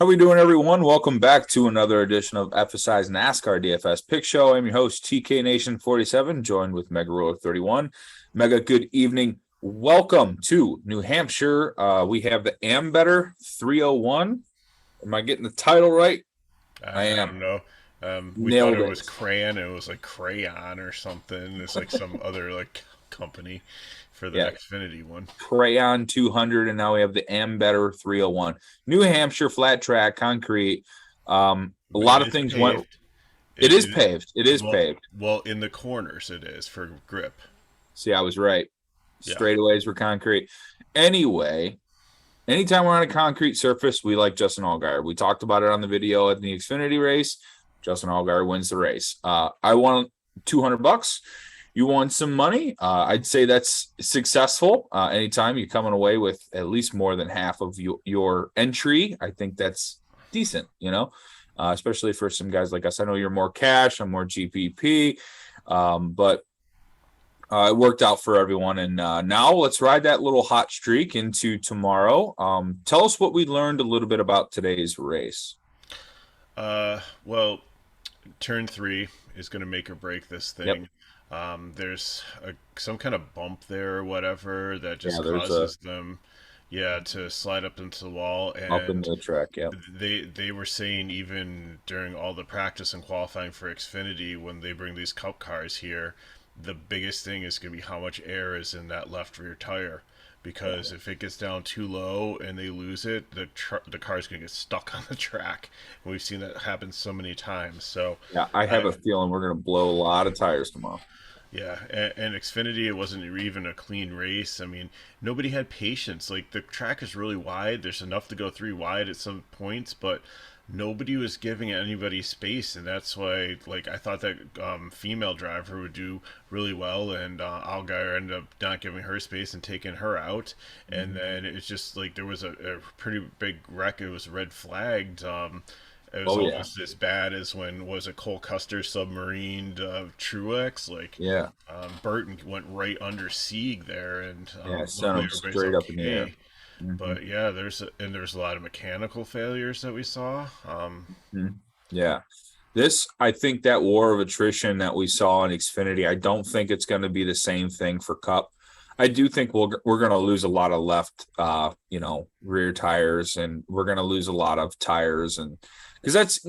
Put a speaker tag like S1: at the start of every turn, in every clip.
S1: How we doing, everyone? Welcome back to another edition of FSI's NASCAR DFS Pick Show. I'm your host, TK Nation 47, joined with Mega Ruler 31. Mega, good evening. Welcome to New Hampshire. We have the AMBETTER 301. Am I getting the title right? I
S2: I
S1: am.
S2: don't know. We thought
S1: Nailed
S2: it was
S1: it.
S2: crayon. It was like crayon or something. It's like some other like company for the
S1: Yeah,
S2: Xfinity one.
S1: Crayon 200, and now we have the AMBETTER 301. New Hampshire, flat track, concrete. A
S2: It
S1: lot of
S2: is
S1: things went.
S2: paved.
S1: It is paved. It is
S2: Well,
S1: paved.
S2: well, in the corners it is for grip.
S1: See, I was right.
S2: Yeah.
S1: Straightaways were concrete. Anyway, anytime we're on a concrete surface, we like Justin Allgaier. We talked about it on the video at the Xfinity race. Justin Allgaier wins the race. I won $200. You won some money. I'd say that's successful. Anytime you're coming away with at least more than half of your entry, I think that's decent, especially for some guys like us. I know you're more cash, I'm more GPP, but it worked out for everyone. And now let's ride that little hot streak into tomorrow. Tell us what we learned a little bit about today's race.
S2: Well, turn three is going to make or break this
S1: Yep.
S2: thing. There's some kind of bump there or whatever that
S1: Yeah,
S2: just
S1: there's a
S2: causes them, yeah, to slide up into the wall.
S1: up in
S2: And
S1: the track. Yep.
S2: they were saying even during all the practice and qualifying for Xfinity, when they bring these Cup cars here, the biggest thing is going to be how much air is in that left rear tire. Because if it gets down too low and they lose it, the car's gonna get stuck on the track. And we've seen that happen so many times. So
S1: Yeah, I have
S2: I,
S1: a feeling we're going to blow a lot of tires tomorrow.
S2: yeah, and Xfinity, it wasn't even a clean race. I mean, nobody had patience. Like, the track is really wide. There's enough to go three wide at some points, but nobody was giving anybody space, and that's why, like, I thought that female driver would do really well, and Allgaier ended up not giving her space and taking her out. And
S1: Mhm.
S2: then it's just like there was a pretty big wreck. It was red flagged. It was
S1: Oh yeah,
S2: almost as bad as when was it Cole Custer submarined Truex. Like,
S1: yeah,
S2: Burton went right under Sieg there, and
S1: yeah. Sent
S2: luckily
S1: them
S2: everybody's
S1: straight up in the air.
S2: okay.
S1: Hmm.
S2: But yeah, there's a lot of mechanical failures that we saw.
S1: Hmm. Yeah, this I think that war of attrition that we saw in Xfinity. I don't think it's going to be the same thing for Cup. I do think we're going to lose a lot of left, rear tires, and we're going to lose a lot of tires, and because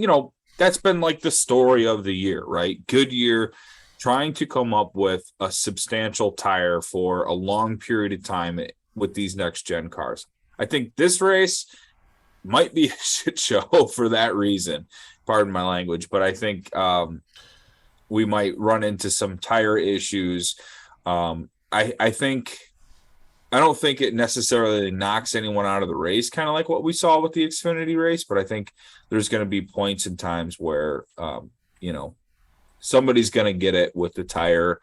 S1: that's been like the story of the year, right? Goodyear trying to come up with a substantial tire for a long period of time with these next gen cars. I think this race might be a shit show for that reason. Pardon my language, but I think we might run into some tire issues. I think I don't think it necessarily knocks anyone out of the race, kind of like what we saw with the Xfinity race. But I think there's going to be points and times where, you know, somebody's going to get it with the tire,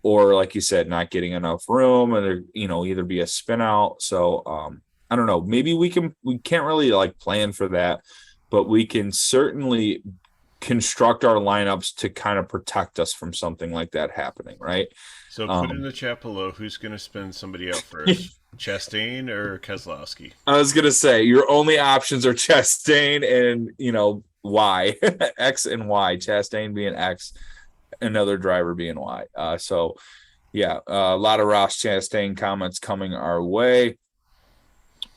S1: or like you said, not getting enough room, and either be a spin out. So I don't know. Maybe we can't really like plan for that, but we can certainly construct our lineups to kind of protect us from something like that happening, right?
S2: So put in
S1: Um,
S2: the chat below who's going to spin somebody out first, Chastain or Keselowski.
S1: I was gonna say your only options are Chastain and Y, X and Y. Chastain being X, another driver being Y. So yeah, a lot of Ross Chastain comments coming our way.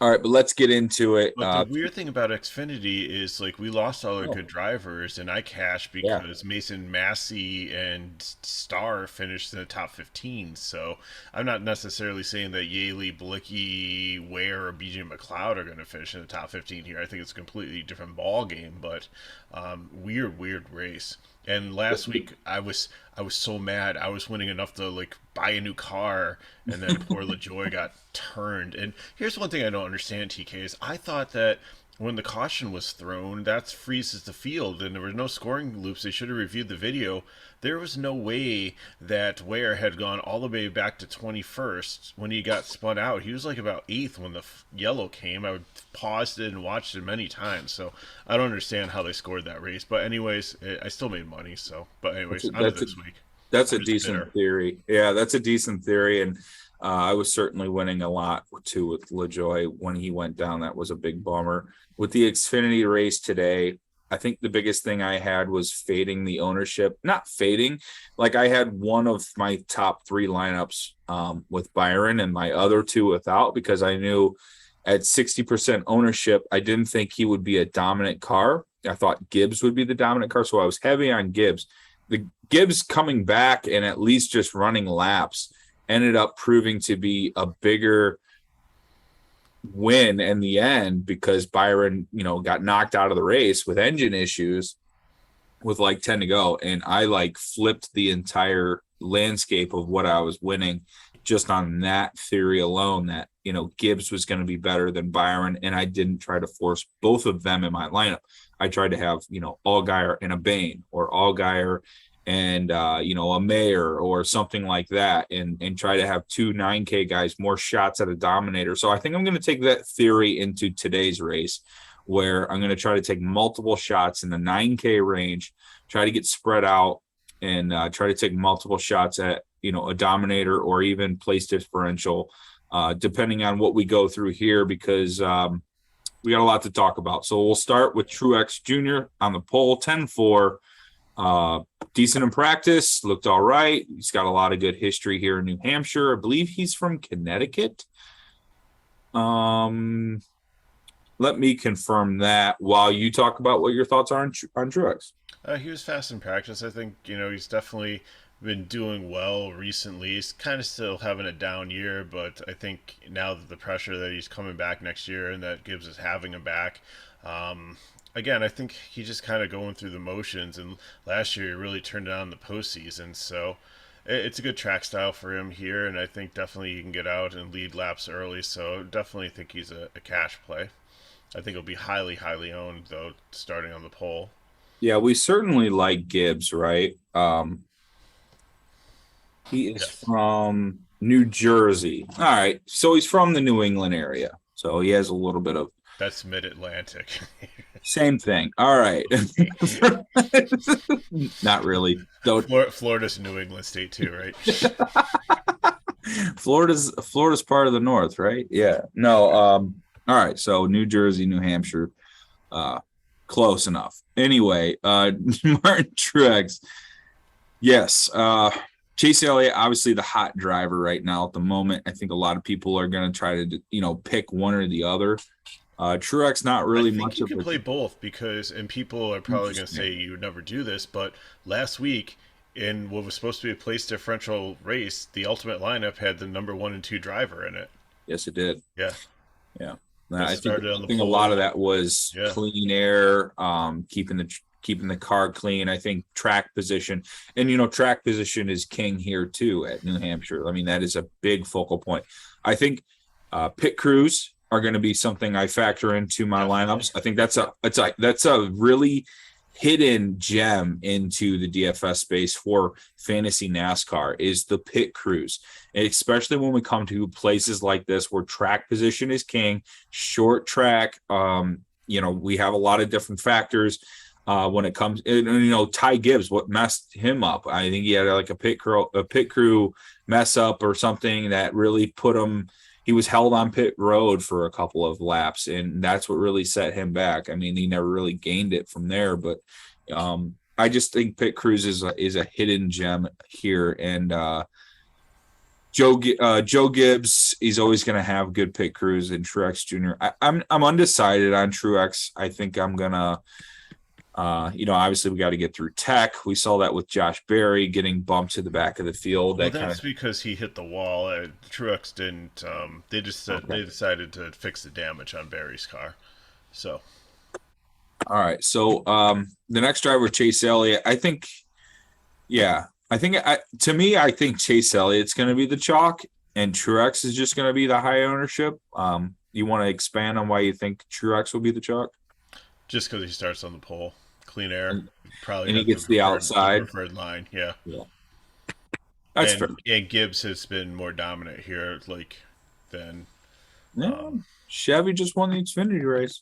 S1: All right, but let's get into it.
S2: But the weird thing about Xfinity is, like, we lost all our
S1: Oh,
S2: good drivers, and I cashed
S1: yeah,
S2: because Mason Massey and Starr finished in the top 15. So I'm not necessarily saying that Yaley, Blicky, Ware, or BJ McLeod are going to finish in the top 15 here. I think it's a completely different ball game, but weird race. And last week I was so mad. I was winning enough to like buy a new car, and then poor LaJoy got turned. And here's one thing I don't understand, TK, is I thought that when the caution was thrown, that freezes the field, and there were no scoring loops. They should have reviewed the video. There was no way that Ware had gone all the way back to 21st when he got spun out. He was like about 8th when the yellow came. I paused it and watched it many times. So I don't understand how they scored that race. But anyways, I still made money. So, but
S1: that's
S2: anyways,
S1: a,
S2: on to
S1: that's a
S2: this week.
S1: that's
S2: I'm
S1: a
S2: just bitter.
S1: decent theory. Yeah, that's a decent theory, and I was certainly winning a lot too with LaJoy when he went down. That was a big bummer. With the Xfinity race today, I think the biggest thing I had was fading the ownership. Not fading, like I had one of my top 3 lineups with Byron and my other 2 without, because I knew at 60% ownership, I didn't think he would be a dominant car. I thought Gibbs would be the dominant car, so I was heavy on Gibbs. The Gibbs coming back and at least just running laps ended up proving to be a bigger win in the end, because Byron, got knocked out of the race with engine issues with like 10 to go. And I like flipped the entire landscape of what I was winning just on that theory alone, that, Gibbs was going to be better than Byron. And I didn't try to force both of them in my lineup. I tried to have, Allgaier and a Bain, or Allgaier and a Mayer or something like that, and try to have 2 9K guys more shots at a dominator. So I think I'm going to take that theory into today's race, where I'm going to try to take multiple shots in the 9K range, try to get spread out, and try to take multiple shots at a dominator or even place differential, depending on what we go through here, because we got a lot to talk about. So we'll start with Truex Jr. on the pole, 10-4. Decent in practice, looked all right. He's got a lot of good history here in New Hampshire. I believe he's from Connecticut. Let me confirm that while you talk about what your thoughts are on Truex.
S2: He was fast in practice. I think, he's definitely been doing well recently. He's kind of still having a down year, but I think now that the pressure that he's coming back next year and that Gibbs is having him back, again, I think he's just kind of going through the motions, and last year he really turned it on in the postseason, so it's a good track style for him here, and I think definitely he can get out and lead laps early, so definitely think he's a cash play. I think he'll be highly, highly owned, though, starting on the pole.
S1: Yeah, we certainly like Gibbs, right? He is
S2: Yes.
S1: from New Jersey. All right, so he's from the New England area, so he has a little bit of
S2: That's mid-Atlantic.
S1: same thing. All right. Not really. Don't.
S2: Florida's New England state too, right?
S1: Florida's part of the North, right? Yeah. No. All right. So New Jersey, New Hampshire, close enough. Anyway, Martin Truex. Yes. Chase Elliott, obviously the hot driver right now at the moment. I think a lot of people are going to try to, pick one or the other. Truex, not really
S2: I think
S1: much
S2: you
S1: of
S2: can
S1: a.
S2: play both because, and people are probably going to say you would never do this, but last week in what was supposed to be a place differential race, the ultimate lineup had the number 1 and 2 driver in it.
S1: Yes, it did.
S2: Yeah.
S1: Yeah.
S2: They
S1: I think,
S2: started on
S1: I
S2: the
S1: think a
S2: pole.
S1: lot of that was
S2: Yeah.
S1: clean air, keeping the car clean. I think track position, and track position is king here too at New Hampshire. I mean, that is a big focal point. I think pit crews are going to be something I factor into my lineups. I think that's a really hidden gem into the DFS space for fantasy NASCAR is the pit crews, especially when we come to places like this where track position is king, short track. We have a lot of different factors when it comes. Ty Gibbs, what messed him up? I think he had like a pit crew mess up or something that really put him. He was held on pit road for a couple of laps, and that's what really set him back. I mean, he never really gained it from there, but I just think pit crews is a hidden gem here. And Joe Gibbs, he's always going to have good pit crews, and Truex Jr. I'm undecided on Truex. I think I'm gonna. Obviously we got to get through tech. We saw that with Josh Berry getting bumped to the back of the field.
S2: Well, that's because he hit the wall. Truex didn't. They decided to fix the damage on Barry's car. So.
S1: All right. So the next driver, Chase Elliott. I think I think Chase Elliott's going to be the chalk, and Truex is just going to be the high ownership. You want to expand on why you think Truex will be the chalk?
S2: Just because he starts on the pole. Clean air, probably.
S1: And he gets the outside.
S2: Preferred line, yeah.
S1: That's fair.
S2: And Gibbs has been more dominant here, than.
S1: Yeah. Chevy just won the Xfinity race.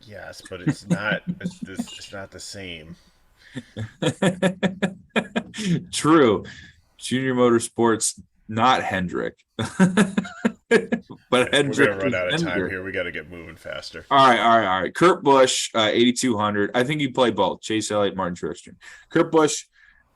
S2: Yes, but it's not. It's not the same.
S1: True. Junior Motorsports not Hendrick. But
S2: We're gonna
S1: Hendrick
S2: run
S1: is
S2: out of time
S1: Hendrick.
S2: here. We got to get moving faster.
S1: All right. Kurt Busch, 8,200. I think you play both. Chase Elliott, Martin Truex Jr. Kurt Busch,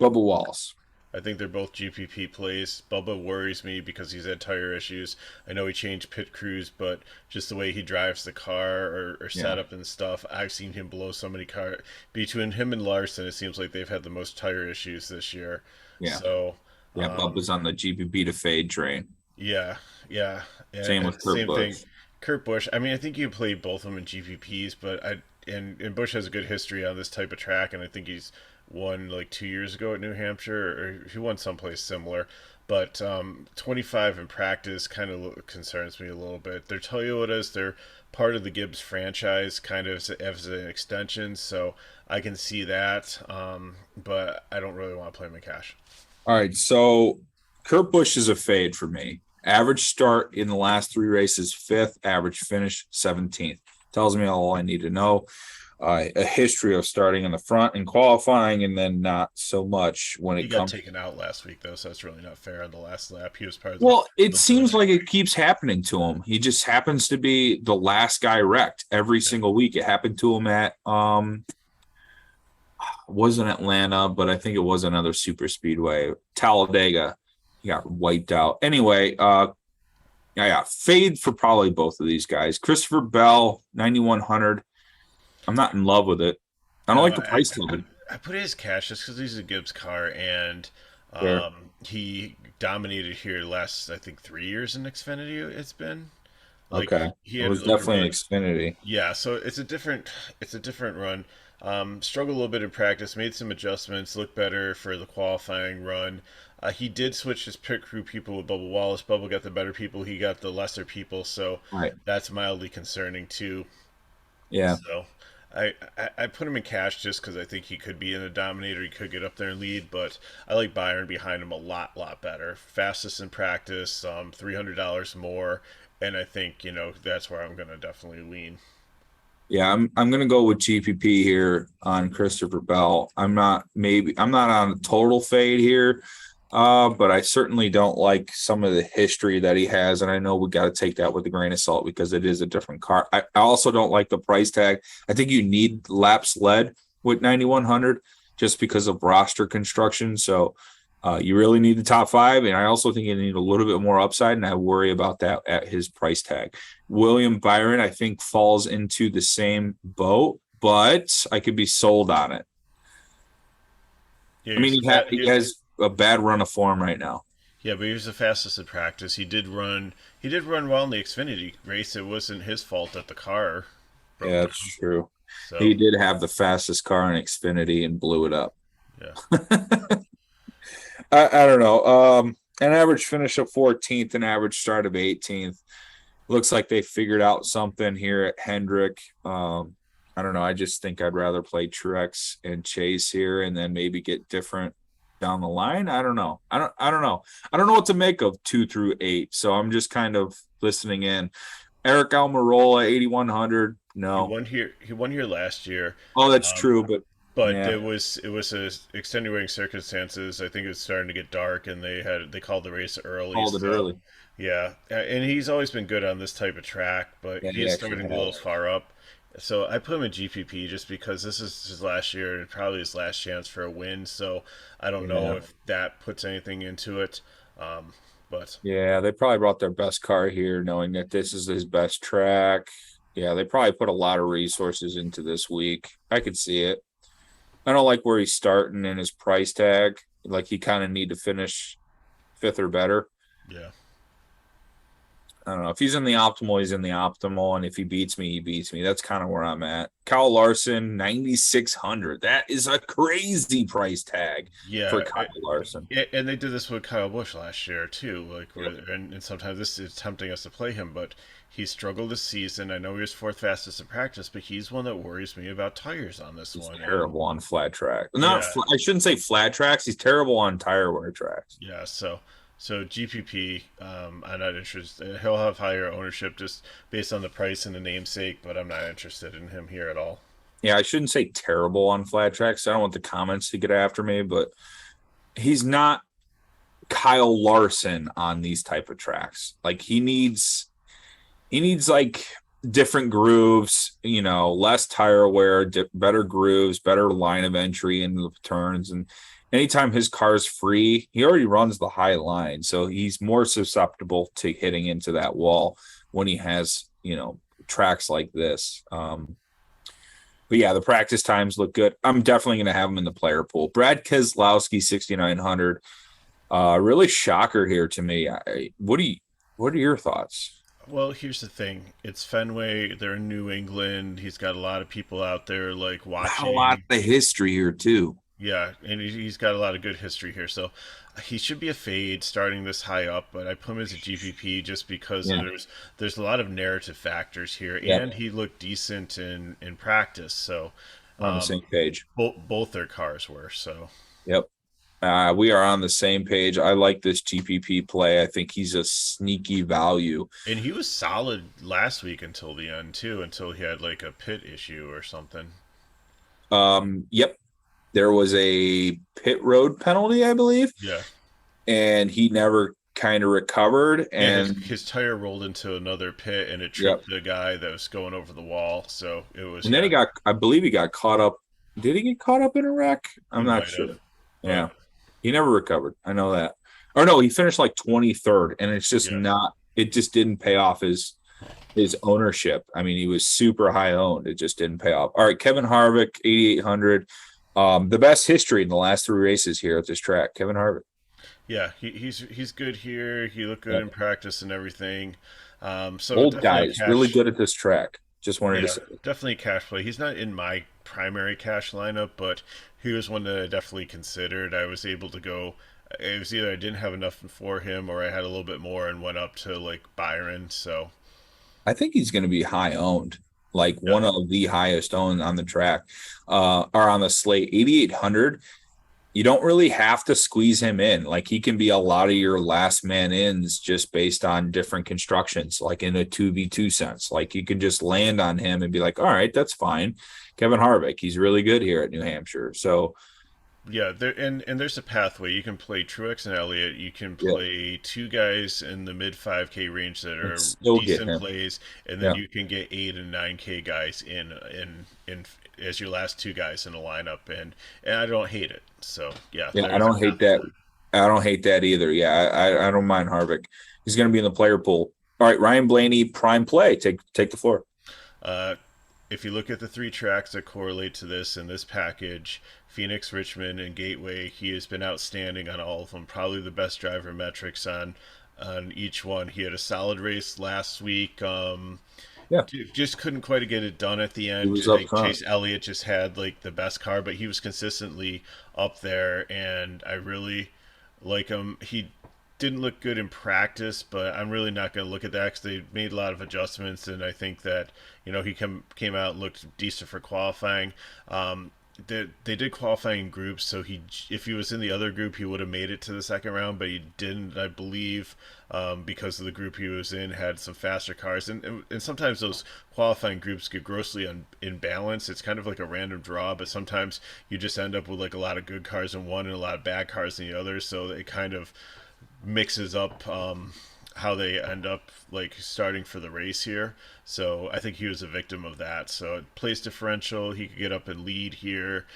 S1: Bubba Wallace.
S2: I think they're both GPP plays. Bubba worries me because he's had tire issues. I know he changed pit crews, but just the way he drives the car or
S1: Yeah.
S2: setup and stuff, I've seen him blow so many cars. Between him and Larson, it seems like they've had the most tire issues this year.
S1: Yeah.
S2: So,
S1: Yeah. Bubba's on the GPP to fade train.
S2: yeah, yeah,
S1: Same
S2: and
S1: with Kurt
S2: same thing.
S1: Busch.
S2: Kurt Busch. I mean, I think you play both of them in GPPs, but and Busch has a good history on this type of track, and I think he's won like 2 years ago at New Hampshire, or he won someplace similar. But 25 in practice kind of concerns me a little bit. They're Toyotas. They're part of the Gibbs franchise, kind of as an extension, so I can see that. But I don't really want to play him in cash.
S1: All right. So Kurt Busch is a fade for me. Average start in the last three races, fifth. Average finish, 17th. Tells me all I need to know. A history of starting in the front and qualifying, and then not so much when
S2: He
S1: it
S2: got
S1: comes.
S2: taken out last week, though, so that's really not fair on the last lap. He was part of
S1: Well, it
S2: the
S1: seems
S2: point.
S1: like it keeps happening to him. He just happens to be the last guy wrecked every single week. It happened to him at wasn't Atlanta, but I think it was another super speedway. Talladega. He got wiped out. Anyway, yeah, fade for probably both of these guys. Christopher Bell, 9,100. I'm not in love with it. I don't
S2: No,
S1: like the price tag.
S2: I put his cash just because he's a Gibbs car, and
S1: Fair.
S2: he dominated here last, I think, 3 years in Xfinity. It's been like
S1: Okay.
S2: he
S1: It
S2: had
S1: was
S2: like a
S1: definitely an
S2: run.
S1: Xfinity.
S2: Yeah, so it's a different run. Struggled a little bit in practice, made some adjustments, looked better for the qualifying run. He did switch his pit crew people with Bubba Wallace. Bubba got the better people, he got the lesser people, so
S1: Right.
S2: that's mildly concerning too.
S1: Yeah.
S2: So I put him in cash just because I think he could be in a dominator. He could get up there and lead, but I like Byron behind him a lot better. Fastest in practice, $300 more, and I think that's where I'm gonna definitely lean.
S1: Yeah, I'm gonna go with GPP here on Christopher Bell. I'm not on a total fade here, but I certainly don't like some of the history that he has, and I know we got to take that with a grain of salt because it is a different car. I also don't like the price tag. I think you need laps led with 9,100 just because of roster construction. So you really need the top five, and I also think you need a little bit more upside, and I worry about that at his price tag. William Byron, I think, falls into the same boat, but I could be sold on it.
S2: Yeah,
S1: I mean, he has a bad run of form right now.
S2: yeah, but he was the fastest in practice. He did run well in the Xfinity race. It wasn't his fault that the car broke
S1: Yeah, that's
S2: down.
S1: true. He
S2: So
S1: did have the fastest car in Xfinity and blew it up.
S2: yeah.
S1: I don't know. An average finish of 14th, an average start of 18th. Looks like they figured out something here at Hendrick. I don't know. I just think I'd rather play Truex and Chase here, and then maybe get different down the line. I don't know. I don't know. I don't know what to make of 2 through 8. So I'm just kind of listening in. Eric Almirola, 8,100. No.
S2: He won here last year.
S1: Oh, that's
S2: Um,
S1: true, but
S2: but
S1: yeah,
S2: it was a extenuating circumstances. I think it was starting to get dark, and they called the race early.
S1: called it
S2: So
S1: early.
S2: yeah, and he's always been good on this type of track, but
S1: Yeah,
S2: he
S1: he
S2: is
S1: actually
S2: starting a little
S1: has.
S2: far up. So I put him in GPP just because this is his last year and probably his last chance for a win. So I don't know
S1: Yeah.
S2: if that puts anything into it. Um, but
S1: Yeah, they probably brought their best car here, knowing that this is his best track. Yeah, they probably put a lot of resources into this week. I could see it. I don't like where he's starting in his price tag. Like he kind of need to finish fifth or better.
S2: yeah,
S1: I don't know. If he's in the optimal, he's in the optimal. And if he beats me, he beats me. That's kind of where I'm at. Kyle Larson, 9,600. That is a crazy price tag for
S2: yeah.
S1: Kyle Larson.
S2: And they did this with Kyle Busch last year too. And sometimes this is tempting us to play him, but he struggled this season. I know he was fourth fastest in practice, but he's one that worries me about tires on this
S1: He's
S2: one. And
S1: terrible on flat track. Not,
S2: yeah,
S1: I shouldn't say flat tracks. He's terrible on tire wear tracks.
S2: yeah. So GPP, I'm not interested. He'll have higher ownership just based on the price and the namesake, but I'm not interested in him here at all.
S1: Yeah, I shouldn't say terrible on flat tracks. I don't want the comments to get after me, but he's not Kyle Larson on these type of tracks. Like he needs like different grooves, less tire wear, better grooves, better line of entry into the turns. And anytime his car's free, he already runs the high line. So he's more susceptible to hitting into that wall when he has, tracks like this. But yeah, the practice times look good. I'm definitely going to have him in the player pool. Brad Keselowski, 6,900. Really shocker here to me. What are your thoughts?
S2: Well, here's the thing. It's Fenway. They're in New England. He's got a lot of people out there like
S1: A lot
S2: watching.
S1: of history here too.
S2: Yeah, and he's got a lot of good history here. So he should be a fade starting this high up, but I put him as a GPP just because
S1: Yeah.
S2: there's a lot of narrative factors here,
S1: Yep.
S2: and he looked decent in practice. So
S1: We're on the same page.
S2: both their cars were. So
S1: Yep. We are on the same page. I like this GPP play. I think he's a sneaky value.
S2: and he was solid last week until the end too, until he had like a pit issue or something.
S1: Yep. There was a pit road penalty, I believe,
S2: Yeah.
S1: and he never kind of recovered.
S2: Yeah,
S1: And
S2: his tire rolled into another pit and it
S1: yep.
S2: tripped the guy that was going over the wall. So it was
S1: And then
S2: yeah,
S1: I believe he got caught up. Did he get caught up in a wreck?
S2: he
S1: I'm not
S2: might
S1: sure.
S2: have,
S1: Yeah.
S2: but
S1: He never recovered. I know that. Or no, he finished like 23rd, and it's just
S2: yeah,
S1: not, it just didn't pay off his ownership. I mean, he was super high owned. It just didn't pay off. All right, Kevin Harvick, 8,800. The best history in the last three races here at this track. Kevin Harvick.
S2: yeah, he's good here. He looked good
S1: Yep.
S2: in practice and everything. So
S1: Old
S2: definitely a
S1: guys, really
S2: cash.
S1: good at this track. Just wanted to
S2: Yeah,
S1: say.
S2: definitely a cash play. He's not in my primary cash lineup, but he was one that I definitely considered. I was able to go. It was either I didn't have enough for him, or I had a little bit more and went up to like Byron. So
S1: I think he's going to be high owned, like
S2: yeah,
S1: one of the highest owned on the track, or on the slate. 8,800. You don't really have to squeeze him in. Like he can be a lot of your last man ins just based on different constructions, like in a 2v2 sense. Like you can just land on him and be like, all right, that's fine. Kevin Harvick, he's really good here at New Hampshire. So
S2: yeah, and there's a pathway. You can play Truex and Elliott. You can
S1: yeah,
S2: play two guys in the mid 5K range that
S1: and
S2: are
S1: still get
S2: decent
S1: him.
S2: plays, and then
S1: Yeah.
S2: you can get 8 and 9K guys in as your last two guys in the lineup, and I don't hate it. So yeah,
S1: Yeah. I
S2: there's a
S1: don't hate
S2: path
S1: that.
S2: there.
S1: I don't hate that either. Yeah. I don't mind Harvick. He's going to be in the player pool. All right. Ryan Blaney, prime play. Take the floor.
S2: Uh, if you look at the three tracks that correlate to this in this package, Phoenix, Richmond, and Gateway, he has been outstanding on all of them. Probably the best driver metrics on each one. He had a solid race last week.
S1: Yeah.
S2: Just couldn't quite get it done at the
S1: He
S2: end.
S1: was up
S2: Like
S1: front.
S2: Chase Elliott just had like the best car, but he was consistently up there, and I really like him. He didn't look good in practice, but I'm really not going to look at that because they made a lot of adjustments, and I think that he came out and looked decent for qualifying. They did qualifying in groups, so if he was in the other group, he would have made it to the second round, but he didn't, I believe, because of the group he was in had some faster cars, and sometimes those qualifying groups get grossly imbalanced. It's kind of like a random draw, but sometimes you just end up with like a lot of good cars in one and a lot of bad cars in the other, so it kind of mixes up how they end up like starting for the race here. So I think he was a victim of that. So place differential, he could get up and lead here,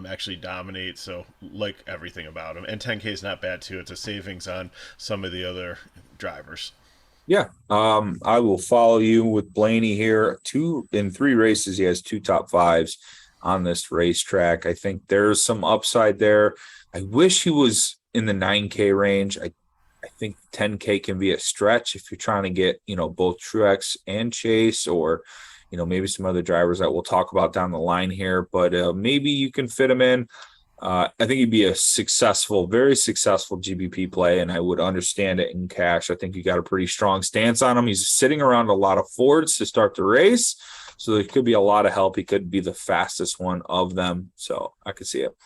S2: actually dominate. So like everything about him, and 10K is not bad too. It's a savings on some of the other drivers.
S1: Yeah. I will follow you with Blaney here. Two in three races, he has two top fives on this racetrack. I think there's some upside there. I wish he was in the 9K range. I think 10K can be a stretch if you're trying to get, both Truex and Chase, or, maybe some other drivers that we'll talk about down the line here. But maybe you can fit him in. I think he'd be a successful, very successful GBP play, and I would understand it in cash. I think you got a pretty strong stance on him. He's sitting around a lot of Fords to start the race, so there could be a lot of help. He could be the fastest one of them, so I could see it.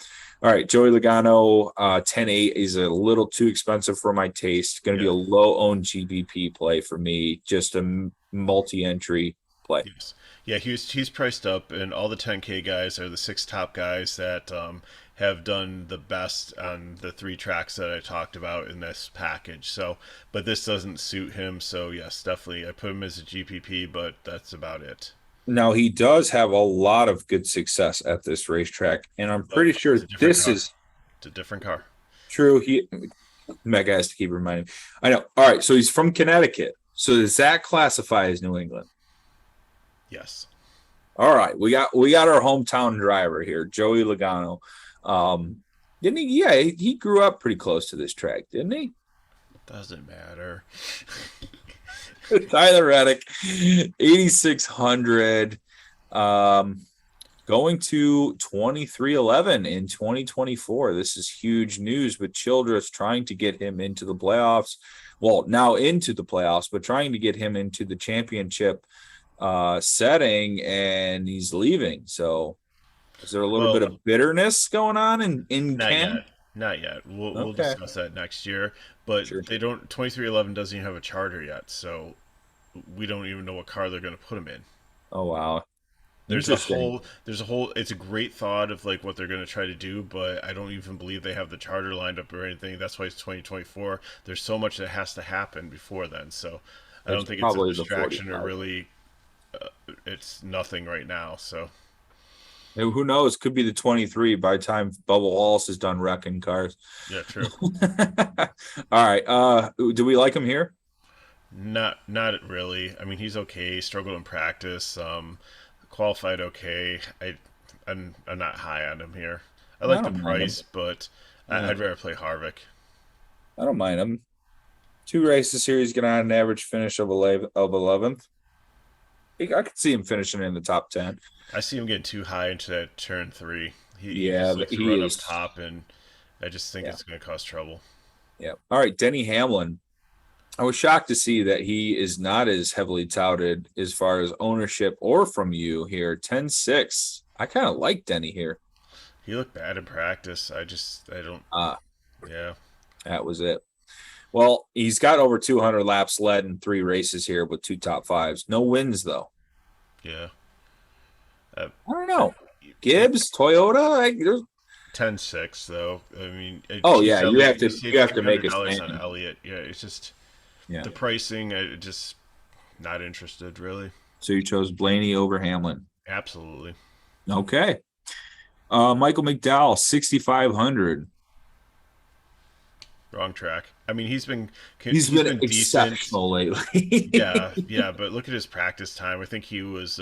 S1: All right, Joey Logano, 10-8 is a little too expensive for my taste. Going to be
S2: Yeah.
S1: a low-owned GBP play for me, just a multi-entry play.
S2: Yes. Yeah, he's priced up, and all the 10K guys are the six top guys that have done the best on the 3 tracks that I talked about in this package. So, but this doesn't suit him. So yes, definitely I put him as a GPP, but that's about it.
S1: Now he does have a lot of good success at this racetrack, and I'm
S2: But
S1: pretty sure
S2: it's a different
S1: this
S2: car.
S1: is
S2: It's a different car.
S1: true. Mega has to keep reminding me. I know. All right, so he's from Connecticut. So does that classify as New England?
S2: Yes.
S1: All right, we got our hometown driver here, Joey Logano. Didn't he? Yeah, he grew up pretty close to this track, didn't he?
S2: Doesn't matter.
S1: Tyler Reddick, 8,600. Going to 2311 in 2024. This is huge news with Childress trying to get him into the playoffs. Well, now into the playoffs, but trying to get him into the championship setting, and he's leaving. So is there a little bit of bitterness going on in
S2: Not
S1: Ken?
S2: yet. Not yet. We'll
S1: Okay.
S2: discuss that next year. But
S1: Sure.
S2: they don't. 2311 doesn't even have a charter yet, so we don't even know what car they're going to put him in.
S1: Oh, wow.
S2: There's a
S1: Interesting.
S2: whole. There's a whole. It's a great thought of like what they're going to try to do, but I don't even believe they have the charter lined up or anything. That's why it's 2024. There's so much that has to happen before then. So I
S1: That's
S2: don't think it's a
S1: probably the
S2: distraction or
S1: 45.
S2: really. It's nothing right now. So
S1: And who knows? Could be the 23 by the time Bubba Wallace is done wrecking cars.
S2: yeah, true.
S1: All right. Do we like him here?
S2: Not really. I mean, he's okay. Struggled in practice. Qualified okay. I'm not high on him here. I
S1: I
S2: like the
S1: don't mind him.
S2: price, but
S1: Yeah,
S2: I'd rather play Harvick.
S1: I don't mind him. 2 races here, he's going to have an average finish of 11th. I could see him finishing in the top 10.
S2: I see him getting too high into that turn 3. He
S1: Yeah,
S2: just
S1: but
S2: likes to
S1: he
S2: run up
S1: is.
S2: top, and I just think
S1: Yeah,
S2: it's going to cause trouble.
S1: yeah. All right, Denny Hamlin. I was shocked to see that he is not as heavily touted as far as ownership or from you here. 10-6. I kind of like Denny here.
S2: He looked bad in practice. I don't.
S1: Ah,
S2: Yeah,
S1: that was it. Well, he's got over 200 laps led in 3 races here with 2 top 5s. No wins, though.
S2: yeah. Uh,
S1: I don't know. Gibbs, Toyota. There's
S2: 10-6 though. I mean,
S1: Oh
S2: Chase
S1: yeah, you have
S2: Elliott,
S1: to
S2: you
S1: you
S2: save
S1: have
S2: three
S1: to make
S2: hundred
S1: a
S2: dollars on
S1: stand.
S2: Elliott. Yeah, it's just
S1: Yeah.
S2: the pricing. I just not interested really.
S1: So you chose Blaney over Hamlin.
S2: Absolutely.
S1: Okay. Michael McDowell, 6,500.
S2: Wrong track. I mean,
S1: He's
S2: he's
S1: been
S2: been decent.
S1: exceptional lately.
S2: Yeah, but look at his practice time. I think he was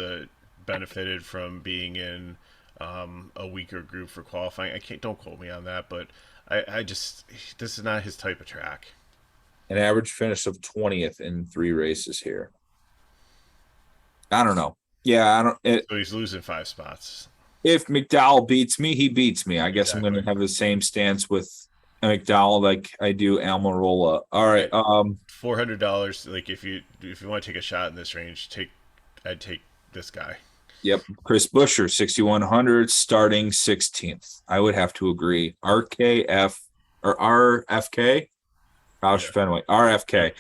S2: benefited from being in a weaker group for qualifying. I can't. Don't quote me on that, but I just this is not his type of track.
S1: An average finish of 20th in 3 races here. I don't know. Yeah, I don't.
S2: So he's losing 5 spots.
S1: If McDowell beats me, he beats me. I guess I'm going
S2: Exactly.
S1: to have the same stance with McDowell like I do Almirola. All right.
S2: $400. Like if you want to take a shot in this range, I'd take this guy.
S1: Yep. Chris Buescher, 6,100, starting 16th. I would have to agree. RKF or RFK? Roush
S2: Yeah.
S1: Fenway. RFK.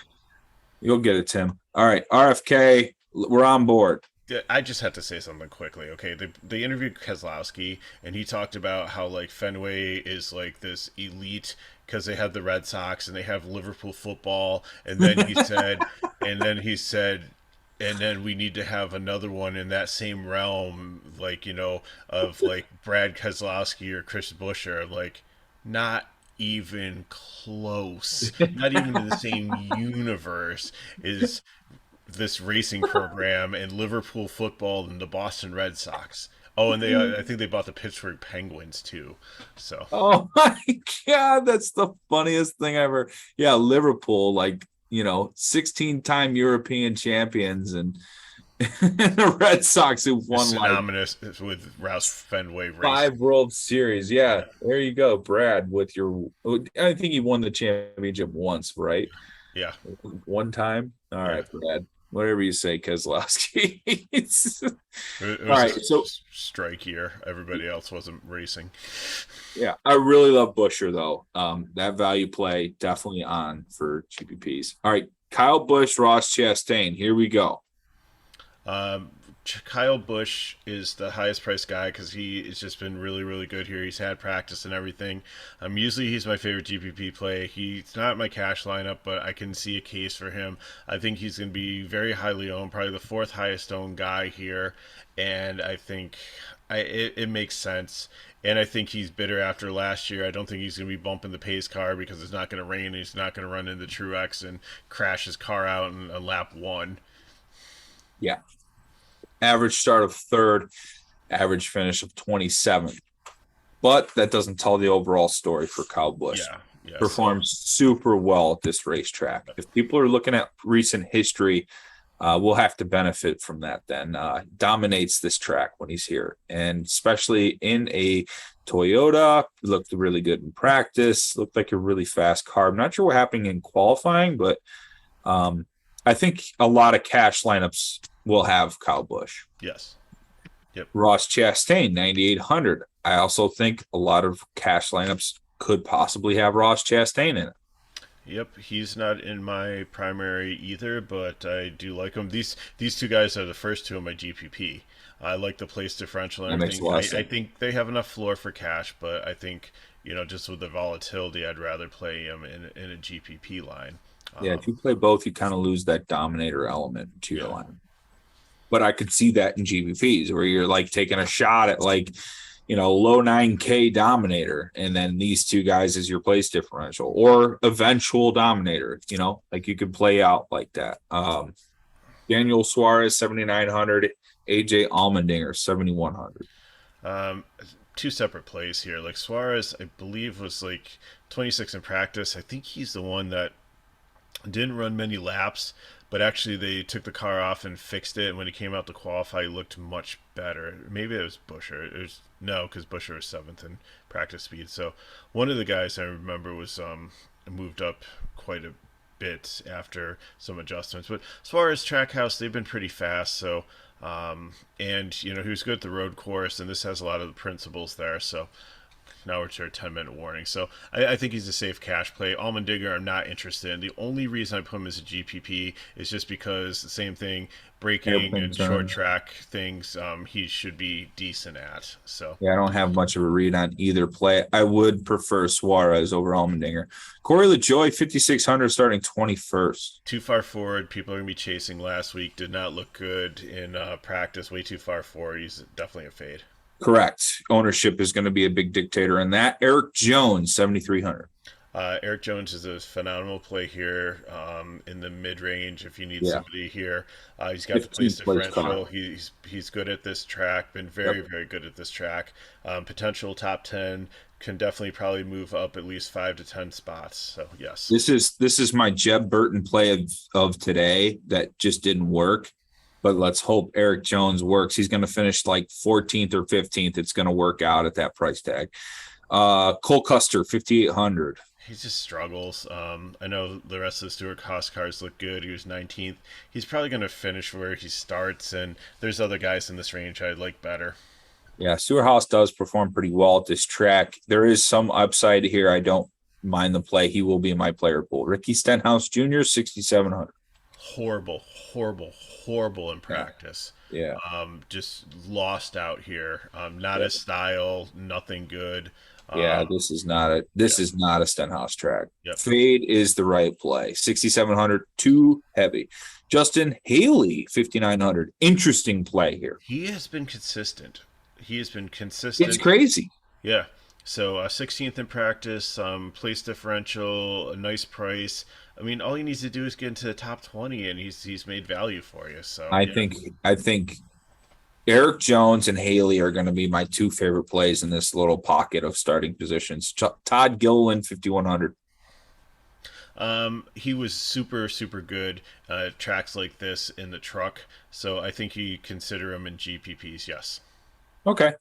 S1: You'll get it, Tim. All right. RFK, we're on board.
S2: I just have to say something quickly, okay? They interviewed Keselowski, and he talked about how like Fenway is like this elite because they have the Red Sox and they have Liverpool football, and then he said, and then we need to have another one in that same realm, like of like Brad Keselowski or Chris Buescher, like not even close, not even in the same universe is this racing program and Liverpool football and the Boston Red Sox. Oh, and they I think they bought the Pittsburgh Penguins too. So
S1: Oh my God, that's the funniest thing ever. Yeah, Liverpool, 16-time European champions, and the Red Sox who won
S2: synonymous with Roush Fenway Racing.
S1: 5 World Series. Yeah,
S2: Yeah.
S1: there you go, Brad. I think he won the championship once, right?
S2: Yeah.
S1: One time. All right, Brad. Whatever you say, Keselowski.
S2: It was
S1: All right, so
S2: strike year. Everybody else wasn't racing.
S1: yeah, I really love Buescher though. That value play definitely on for GPPs. All right, Kyle Busch, Ross Chastain. Here we go.
S2: Kyle Busch is the highest priced guy because he has just been really, really good here. He's had practice and everything. Usually he's my favorite GPP play. He's not my cash lineup, but I can see a case for him. I think he's going to be very highly owned, probably the fourth highest owned guy here, and I think it makes sense. And I think he's bitter after last year. I don't think he's going to be bumping the pace car because it's not going to rain. And he's not going to run into Truex and crash his car out in a lap one.
S1: Yeah. Average start of third, average finish of 27th. But that doesn't tell the overall story for Kyle Busch.
S2: Yeah.
S1: Performs super well at this racetrack. If people are looking at recent history, we'll have to benefit from that then. Dominates this track when he's here. And especially in a Toyota, looked really good in practice, looked like a really fast car. I'm not sure what happened in qualifying, but I think a lot of cash lineups will have Kyle Busch.
S2: Yes. Yep.
S1: Ross Chastain, 9,800. I also think a lot of cash lineups could possibly have Ross Chastain in it.
S2: Yep, he's not in my primary either, but I do like him. These two guys are the first two in my GPP. I like the place differential and everything. I think they have enough floor for cash, but I think just with the volatility, I'd rather play him in a GPP line.
S1: Yeah, if you play both, you kind of lose that dominator element to your line. But I could see that in GPPs where you're like taking a shot at low 9K dominator, and then these two guys as your place differential or eventual dominator, like you could play out like that. Daniel Suarez, 7,900, AJ Allmendinger, 7,100.
S2: Two separate plays here. Like Suarez, I believe was like 26 in practice. I think he's the one that didn't run many laps, but actually they took the car off and fixed it. And when he came out to qualify, he looked much better. Maybe it was Buescher. No, because Buescher was seventh in practice speed. So one of the guys I remember was moved up quite a bit after some adjustments. But as far as Trackhouse, they've been pretty fast. So and he was good at the road course, and this has a lot of the principles there. So now we're to our 10-minute warning. So I think he's a safe cash play. Allmendinger, I'm not interested in. The only reason I put him as a GPP is just because the same thing, braking and short track things, he should be decent at. So
S1: yeah, I don't have much of a read on either play. I would prefer Suarez over Allmendinger. Corey LaJoie, 5,600, starting 21st.
S2: Too far forward. People are going to be chasing last week. Did not look good in practice. Way too far forward. He's definitely a fade.
S1: Correct. Ownership is going to be a big dictator in that. Eric Jones, 7,300.
S2: Eric Jones is a phenomenal play here in the mid-range if you need somebody here. He's got the place differential. He's good at this track, been very, very good at this track. Potential top 10, can definitely probably move up at least 5 to 10 spots. So, yes.
S1: This is my Jeb Burton play of today that just didn't work. But let's hope Eric Jones works. He's going to finish like 14th or 15th. It's going to work out at that price tag. Cole Custer, 5,800.
S2: He just struggles. I know the rest of the Stewart Haas cars look good. He was 19th. He's probably going to finish where he starts, and there's other guys in this range I'd like better.
S1: Yeah, Stewart Haas does perform pretty well at this track. There is some upside here. I don't mind the play. He will be in my player pool. Ricky Stenhouse Jr., 6,700.
S2: Horrible in practice.
S1: Yeah.
S2: Just lost out here. Not a style, nothing good.
S1: This is not a Stenhouse track.
S2: Yep.
S1: Fade is the right play. 6,700, too heavy. Justin Haley, 5,900. Interesting play here.
S2: He has been consistent.
S1: It's crazy.
S2: Yeah. So 16th in practice, place differential, a nice price. I mean, all he needs to do is get into the top 20, and he's made value for you. So
S1: I think Eric Jones and Haley are going to be my two favorite plays in this little pocket of starting positions. Todd Gilliland, 5,100.
S2: He was super good tracks like this in the truck, so I think you consider him in GPPs. Yes.
S1: Okay.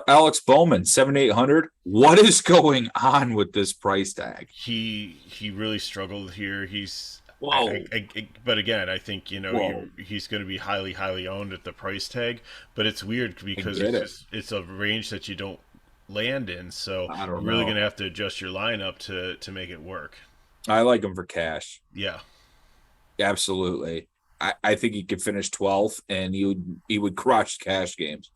S1: Alex Bowman, 7,800. What is going on with this price tag?
S2: He really struggled here. But again, I think he's going to be highly owned at the price tag. But it's weird because it's a range that you don't land in. So you're really going to have to adjust your lineup to make it work.
S1: I like him for cash.
S2: Yeah,
S1: absolutely. I think he could finish 12th, and he would crush cash games.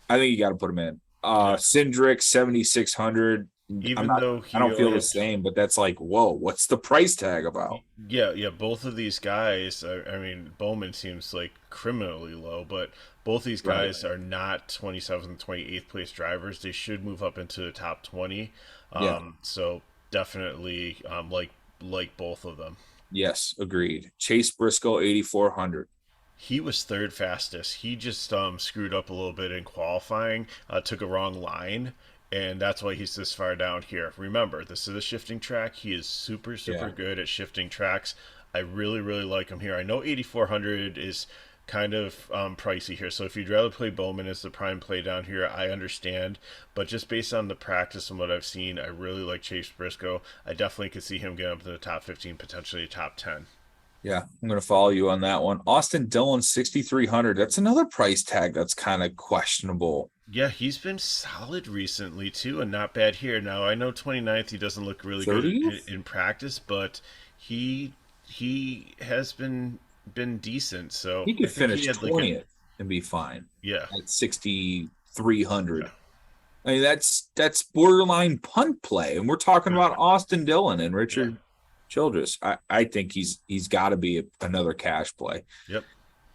S1: I think you got to put him in.
S2: Yeah.
S1: Cindric 7,600.
S2: Even though
S1: I
S2: he
S1: don't feel
S2: only
S1: the
S2: had
S1: same, but that's like, whoa, what's the price tag about?
S2: yeah, both of these guys, I mean, Bowman seems like criminally low, but both these
S1: Right.
S2: guys are not 27th, 28th place drivers. They should move up into the top 20.
S1: Yeah.
S2: So definitely like both of them.
S1: Yes, agreed. Chase Briscoe 8,400.
S2: He was third fastest. He just screwed up a little bit in qualifying, took a wrong line, and that's why he's this far down here. Remember, this is a shifting track. He is super, super
S1: Yeah.
S2: good at shifting tracks. I really, really like him here. I know 8,400 is kind of pricey here, so if you'd rather play Bowman as the prime play down here, I understand. But just based on the practice and what I've seen, I really like Chase Briscoe. I definitely could see him getting up to the top 15, potentially top 10.
S1: Yeah, I'm going to follow you on that one. Austin Dillon 6,300. That's another price tag that's kind of questionable.
S2: Yeah, he's been solid recently too, and not bad here. Now I know 29th he doesn't look really good
S1: 30th?
S2: in practice, but he has been decent. So
S1: He
S2: I
S1: could
S2: think he
S1: finish
S2: had like a
S1: 20th and be fine
S2: yeah,
S1: at
S2: yeah,
S1: 6,300. I mean, that's borderline punt play, and we're talking
S2: yeah,
S1: about Austin Dillon and
S2: yeah,
S1: Richard Childress. I think he's got to be another cash play.
S2: yep.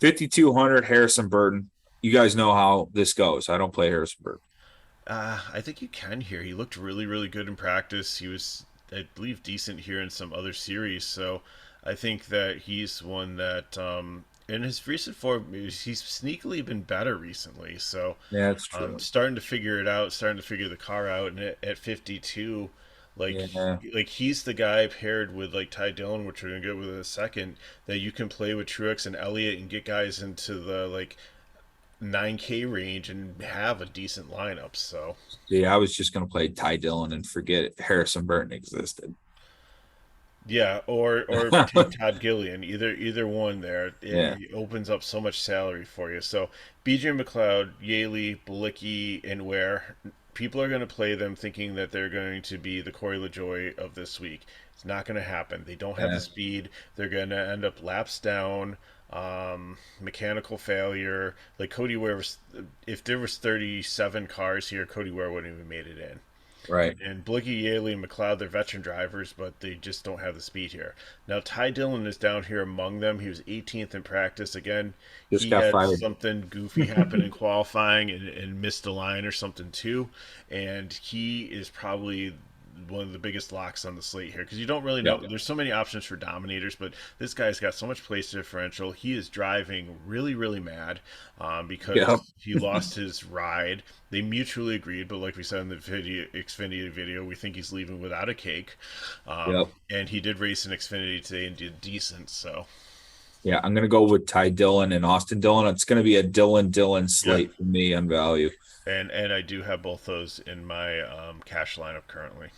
S1: 5,200 Harrison Burton. You guys know how this goes. I don't play Harrison Burton.
S2: I think you can here. He looked really, really good in practice. He was, I believe, decent here in some other series. So I think that he's one that, in his recent form, he's sneakily been better recently. So
S1: Yeah, that's true.
S2: starting to figure it out, starting to figure the car out. And at 52,
S1: Yeah,
S2: like he's the guy paired with like Ty Dillon, which we're gonna get with in a second, that you can play with Truex and Elliott and get guys into the like 9K range and have a decent lineup. So
S1: yeah. I was just gonna play Ty Dillon and forget Harrison Burton existed.
S2: yeah, or take Todd Gillian, either one there.
S1: Yeah,
S2: It opens up so much salary for you. So BJ McLeod, Yaley, Balicki, and Ware, people are going to play them thinking that they're going to be the Corey LaJoy of this week. It's not going to happen. They don't have
S1: yeah,
S2: the speed. They're going to end up laps down, mechanical failure. Like Cody Ware was, if there was 37 cars here, Cody Ware wouldn't even made it in.
S1: right.
S2: And Blicky, Yaley, and McLeod, they're veteran drivers, but they just don't have the speed here. Now, Ty Dillon is down here among them. He was 18th in practice. Again,
S1: Just
S2: he
S1: got
S2: had
S1: fired.
S2: something goofy happen in qualifying and missed a line or something too. And he is probably one of the biggest locks on the slate here because you don't really know.
S1: Yep.
S2: There's so many options for dominators, but this guy's got so much place differential. He is driving really, really mad
S1: Yep.
S2: because he lost his ride. They mutually agreed, but like we said in the video, Xfinity video, we think he's leaving without a cake.
S1: Yep.
S2: And he did race in Xfinity today and did decent. So
S1: Yeah, I'm gonna go with Ty Dillon and Austin Dillon. It's gonna be a Dillon
S2: yeah,
S1: slate for me on value.
S2: and I do have both those in my cash lineup currently.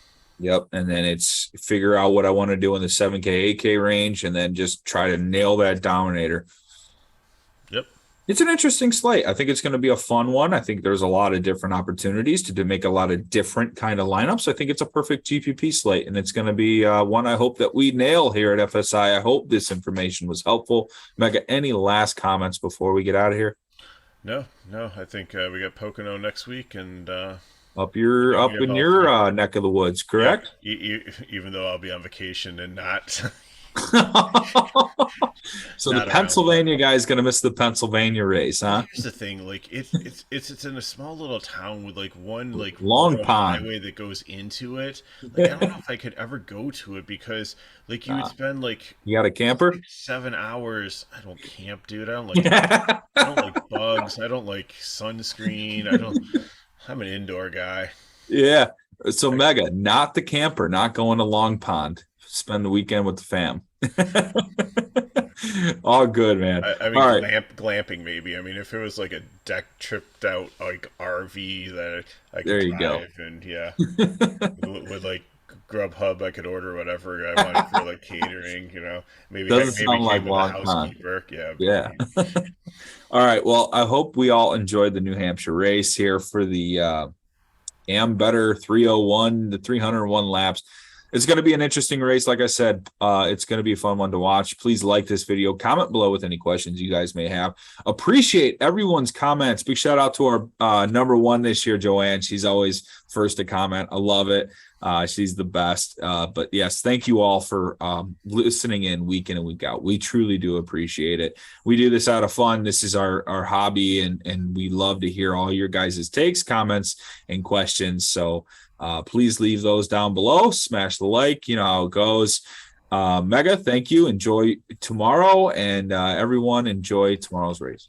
S1: Yep. And then it's figure out what I want to do in the 7K, 8K range, and then just try to nail that dominator.
S2: Yep.
S1: It's an interesting slate. I think it's going to be a fun one. I think there's a lot of different opportunities to make a lot of different kind of lineups. I think it's a perfect GPP slate, and it's going to be one I hope that we nail here at FSI. I hope this information was helpful. Mega, any last comments before we get out of here?
S2: No, no. I think we got Pocono next week, and
S1: Up
S2: we have
S1: in
S2: all three.
S1: your neck of the woods,
S2: Yeah,
S1: correct?
S2: even though I'll be on vacation and not
S1: So the
S2: not around.
S1: Pennsylvania guy is going to miss the Pennsylvania race,
S2: Well,
S1: huh?
S2: here's the thing, like it's in a small little town with like one like
S1: Long
S2: rural
S1: Pond.
S2: highway that goes into it. Like I don't know if I could ever go to it because like you would spend like
S1: You got a camper?
S2: 7 hours. I don't camp, dude.
S1: Yeah.
S2: I don't like bugs. I don't like sunscreen. I don't. I'm an indoor guy.
S1: Yeah. So Mega, not the camper, not going to Long Pond. Spend the weekend with the fam. All good, man.
S2: I mean,
S1: All right.
S2: glamping maybe. I mean, if it was like a deck tripped out like RV that I
S1: There
S2: could
S1: you go.
S2: drive and yeah, with like Grubhub, I could order whatever I wanted for like catering. Maybe
S1: Doesn't
S2: maybe
S1: sound like
S2: came with a
S1: Long Pond.
S2: housekeeper. Yeah,
S1: Yeah. All right. Well, I hope we all enjoyed the New Hampshire race here for the AMBETTER 301, the 301 laps. It's going to be an interesting race. Like I said, it's going to be a fun one to watch. Please like this video. Comment below with any questions you guys may have. Appreciate everyone's comments. Big shout out to our number one this year, Joanne. She's always first to comment. I love it. She's the best. But yes, thank you all for listening in week and week out. We truly do appreciate it. We do this out of fun. This is our hobby, and we love to hear all your guys' takes, comments, and questions. So please leave those down below. Smash the like. You know how it goes. Mega, thank you. Enjoy tomorrow, and everyone enjoy tomorrow's race.